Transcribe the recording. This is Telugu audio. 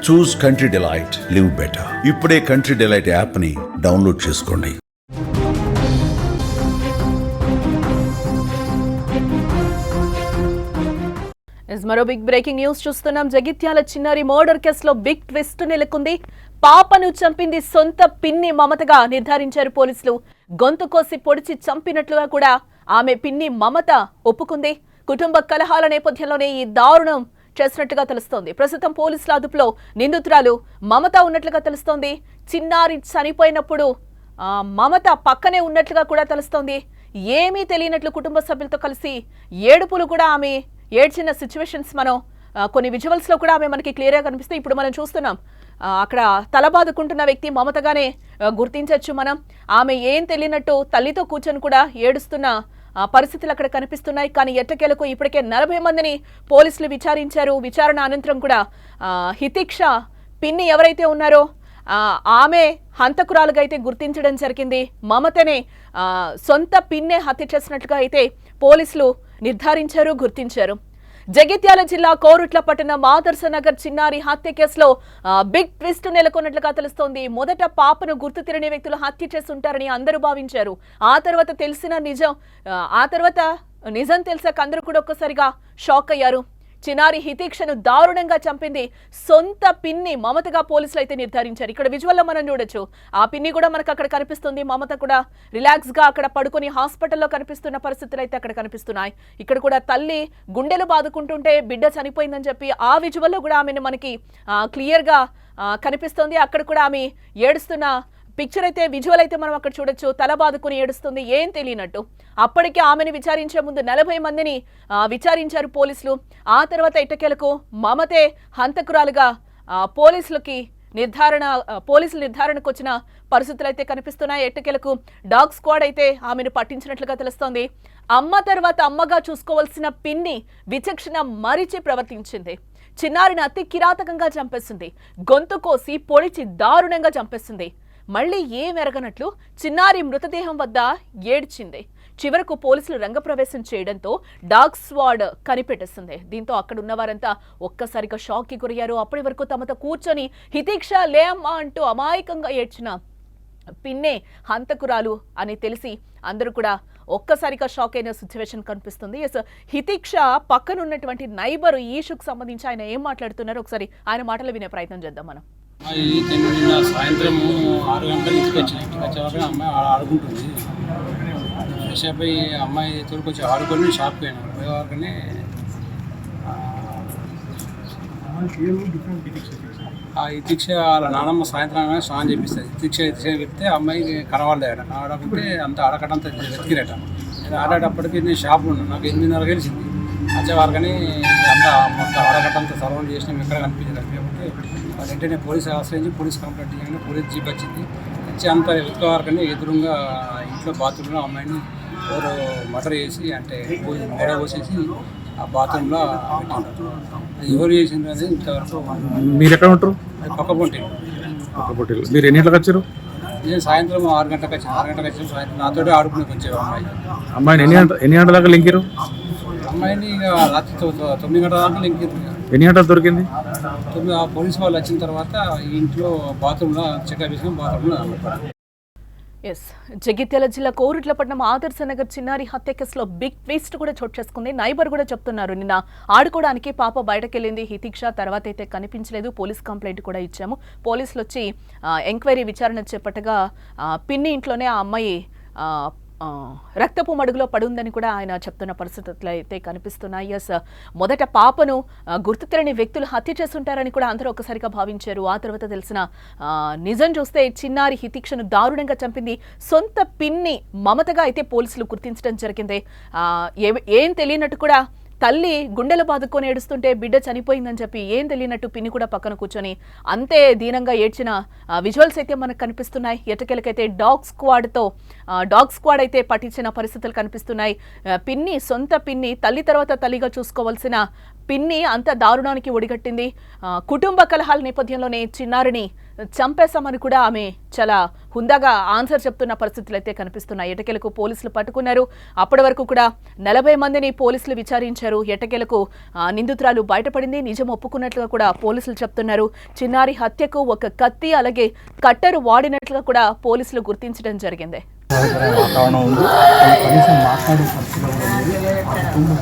చూస్ కంట్రీ డిలైట్, లివ్ బెటర్. ఇప్పుడే కంట్రీ డిలైట్ యాప్ ని డౌన్లోడ్ చేసుకోండి. మరో బిగ్ బ్రేకింగ్ న్యూస్ చూస్తున్నాం. జగిత్యాల చిన్నారి మర్డర్ కేసులో బిగ్ ట్విస్ట్ నెలకొంది. పాపను చంపింది సొంత పిన్ని మమతగా నిర్ధారించారు పోలీసులు. గొంతు కోసి పొడిచి చంపినట్లుగా కూడా ఆమె పిన్ని మమత ఒప్పుకుంది. కుటుంబ కలహాల నేపథ్యంలోనే ఈ దారుణం చేసినట్టుగా తెలుస్తోంది. ప్రస్తుతం పోలీసుల అదుపులో నిందితురాలు మమత ఉన్నట్లుగా తెలుస్తోంది. చిన్నారి చనిపోయినప్పుడు మమత పక్కనే ఉన్నట్లుగా కూడా తెలుస్తోంది. ఏమీ తెలియనట్లు కుటుంబ సభ్యులతో కలిసి ఏడుపులు కూడా ఆమె ఏడ్చిన సిచ్యువేషన్స్ మనం కొన్ని విజువల్స్ లో కూడా ఆమె మనకి క్లియర్ గా కనిపిస్తాయి. ఇప్పుడు మనం చూస్తున్నాం అక్కడ తలబాదుకుంటున్న వ్యక్తి మమతగానే గుర్తించవచ్చు మనం. ఆమె ఏం తెలియనట్టు తల్లితో కూర్చొని కూడా ఏడుస్తున్న పరిస్థితులు అక్కడ కనిపిస్తున్నాయి. కానీ ఎట్టకేలకు ఇప్పటికే 40 మందిని పోలీసులు విచారించారు. విచారణ అనంతరం కూడా హితిక్ష పిన్ని ఎవరైతే ఉన్నారో ఆమె హంతకురాలుగా అయితే గుర్తించడం జరిగింది. మమతనే సొంత పిన్నే హత్య చేసినట్లుగా అయితే పోలీసులు నిర్ధారించారు, గుర్తించారు. జగిత్యాల జిల్లా కోరుట్ల పట్టణం ఆదర్శ నగర్ చిన్నారి హత్య కేసులో బిగ్ ట్విస్ట్ నెలకొన్నట్లుగా తెలుస్తోంది. మొదట పాపను గుర్తు తెలియని వ్యక్తులు హత్య చేస్తుంటారని అందరూ భావించారు. ఆ తర్వాత నిజం తెలిసాక అందరూ కూడా ఒక్కసారిగా షాక్ అయ్యారు. చిన్నారి హితిక్షను దారుణంగా చంపింది సొంత పిన్ని మమతగా పోలీసులు అయితే నిర్ధారించారు. ఇక్కడ విజువల్లో మనం చూడొచ్చు. ఆ పిన్ని కూడా మనకు అక్కడ కనిపిస్తుంది. మమత కూడా రిలాక్స్ గా అక్కడ పడుకొని హాస్పిటల్లో కనిపిస్తున్న పరిస్థితులు అయితే అక్కడ కనిపిస్తున్నాయి. ఇక్కడ కూడా తల్లి గుండెలు బాదుకుంటుంటే బిడ్డ చనిపోయిందని చెప్పి ఆ విజువల్లో కూడా ఆమెను మనకి క్లియర్ గా కనిపిస్తుంది. అక్కడ కూడా ఆమె ఏడుస్తున్న పిక్చర్ అయితే విజువల్ అయితే మనం అక్కడ చూడొచ్చు. తల బాదుకుని ఏడుస్తుంది, ఏం తెలియనట్టు. అప్పటికే ఆమెను విచారించే ముందు 40 మందిని విచారించారు పోలీసులు. ఆ తర్వాత ఇటకేలకు మమతే హంతకురాలుగా పోలీసులు నిర్ధారణకు వచ్చిన పరిస్థితులు అయితే కనిపిస్తున్నాయి. ఎట్టకేలకు డాగ్ స్క్వాడ్ అయితే ఆమెను పట్టించినట్లుగా తెలుస్తోంది. అమ్మ తర్వాత అమ్మగా చూసుకోవాల్సిన పిన్ని విచక్షణ మరిచి ప్రవర్తించింది. చిన్నారిని అతి కిరాతకంగా చంపేసింది. గొంతు కోసి పొడిచి దారుణంగా చంపేసింది. మళ్లీ ఏమెరగనట్లు చిన్నారి మృతదేహం వద్ద ఏడ్చింది. చివరకు పోలీసులు రంగప్రవేశం చేయడంతో డాగ్ స్క్వాడ్ కనిపెట్టేసింది. దీంతో అక్కడ ఉన్న వారంతా ఒక్కసారిగా షాక్ కి గురయ్యారు. అప్పటి వరకు తమతో కూర్చొని హితిక్ష లేమ్మా అంటూ అమాయకంగా ఏడ్చిన పిన్నే హంతకురాలు అని తెలిసి అందరూ కూడా ఒక్కసారిగా షాక్ అయిన సిచ్యువేషన్ కనిపిస్తుంది. హితిక్ష పక్కనున్నటువంటి నైబర్ ఈషుకు సంబంధించి ఆయన ఏం మాట్లాడుతున్నారో ఒకసారి ఆయన మాటలు వినే ప్రయత్నం చేద్దాం మనం. నిన్న సాయంత్రం 6 గంటల ఇంటికి వచ్చేవాక అమ్మాయి ఆడుకుంటుంది. ఫ్రెష్ అయిపోయి అమ్మాయి తోడుకొచ్చి ఆడుకొని షాప్కి పోయేవాకనే ఆ హితిక్ష వాళ్ళ నాన్నమ్మ సాయంత్రం స్నానం చేపిస్తుంది. హితిక్ష చెప్తే అమ్మాయి కనవాడకుంటే అంత ఆడకటంతా వెతికిరట. నేను ఆడేటప్పటికి నేను షాప్లో ఉన్నాను. నాకు 8:30 కలిసింది. వచ్చేవారకని అంతా మొత్తం ఆడకట్టంతా సరౌండ్ చేసినాం. ఎక్కడ కనిపించలేదు. వెంటనే పోలీసు ఆశ్రయించి పోలీస్ కంప్లైంట్ చేయగానే పోలీస్ జీప్ వచ్చింది. వచ్చి అంతా వెతుకోవారకని ఎదురుగా ఇంట్లో బాత్రూంలో అమ్మాయిని ఎవరో మర్డర్ చేసి అంటే మెడ పోసేసి ఆ బాత్రూంలో పెట్టారు. ఎవరు చేసిండ్రు అనేది ఇంతవరకు. మీరు ఎక్కడ ఉంటారు? పక్క పొంటి. మీరు ఎన్ని గంటలకు వచ్చారు? నేను సాయంత్రం 6 గంటలకు వచ్చాను. 6 గంటలకు వచ్చాను. సాయంత్రం నాతో ఆడుకునేకి వచ్చాను. అమ్మాయిని ఎన్ని గంటల దాకా లింకిరు? అమ్మాయిని ఇక రాత్రి 9 గంటల దాకా లింకిరు. ఎన్ని గంటలు దొరికింది? పోలీసు వాళ్ళు వచ్చిన తర్వాత ఇంట్లో బాత్రూంలో చెకప్ చేసిన బాత్రూంలో. జగిత్యాల జిల్లా కోరుట్ల పట్టణం ఆదర్శ నగర్ చిన్నారి హత్య కేసులో బిగ్ ట్విస్ట్ కూడా చోటు చేసుకుంది. నైబర్ కూడా చెప్తున్నారు, నిన్న ఆడుకోవడానికి పాప బయటకెళ్ళింది హితిక్ష, తర్వాత అయితే కనిపించలేదు. పోలీస్ కంప్లైంట్ కూడా ఇచ్చాము. పోలీసులు వచ్చి ఎంక్వైరీ విచారణ చేపట్టగా పిన్ని ఇంట్లోనే ఆ అమ్మాయి రక్తపు మడుగులో పడుందని కూడా ఆయన చెప్తున్న పరిస్థితులు అయితే కనిపిస్తున్నాయి. మొదట పాపను గుర్తు తెలియని వ్యక్తులు హత్య చేస్తుంటారని కూడా అందరూ ఒకసారిగా భావించారు. ఆ తర్వాత తెలిసిన నిజం చూస్తే చిన్నారి హితిక్షను దారుణంగా చంపింది సొంత పిన్ని మమతగా అయితే పోలీసులు గుర్తించడం జరిగింది. ఏం తెలియనట్టు కూడా తల్లి గుండెలు బాదుకొని ఏడుస్తుంటే బిడ్డ చనిపోయిందని చెప్పి ఏం తెలియనట్టు పిన్ని కూడా పక్కన కూర్చొని అంతే దీనంగా ఏడ్చిన విజువల్స్ అయితే మనకు కనిపిస్తున్నాయి. ఎట్టకేలకైతే డాగ్ స్క్వాడ్ అయితే పట్టించిన పరిస్థితులు కనిపిస్తున్నాయి. పిన్ని సొంత పిన్ని తల్లి తర్వాత తల్లిగా చూసుకోవాల్సిన పిన్ని అంత దారుణానికి ఒడిగట్టింది. కుటుంబ కలహాల నేపథ్యంలోనే చిన్నారిని చంపేశామని కూడా ఆమె చాలా హుందాగా ఆన్సర్ చెప్తున్న పరిస్థితులు అయితే కనిపిస్తున్నాయి. ఎట్టకేలకు పోలీసులు పట్టుకున్నారు. అప్పటి వరకు కూడా 40 మందిని పోలీసులు విచారించారు. ఎట్టకేలకు నిందితురాలు బయటపడింది. నిజం ఒప్పుకున్నట్లుగా కూడా పోలీసులు చెప్తున్నారు. చిన్నారి హత్యకు ఒక కత్తి అలాగే కట్టెరు వాడినట్లుగా కూడా పోలీసులు గుర్తించడం జరిగింది. వాతావరణం ఉంది. కనీసం మాట్లాడే పరిస్థితులు కూడా ఉంది.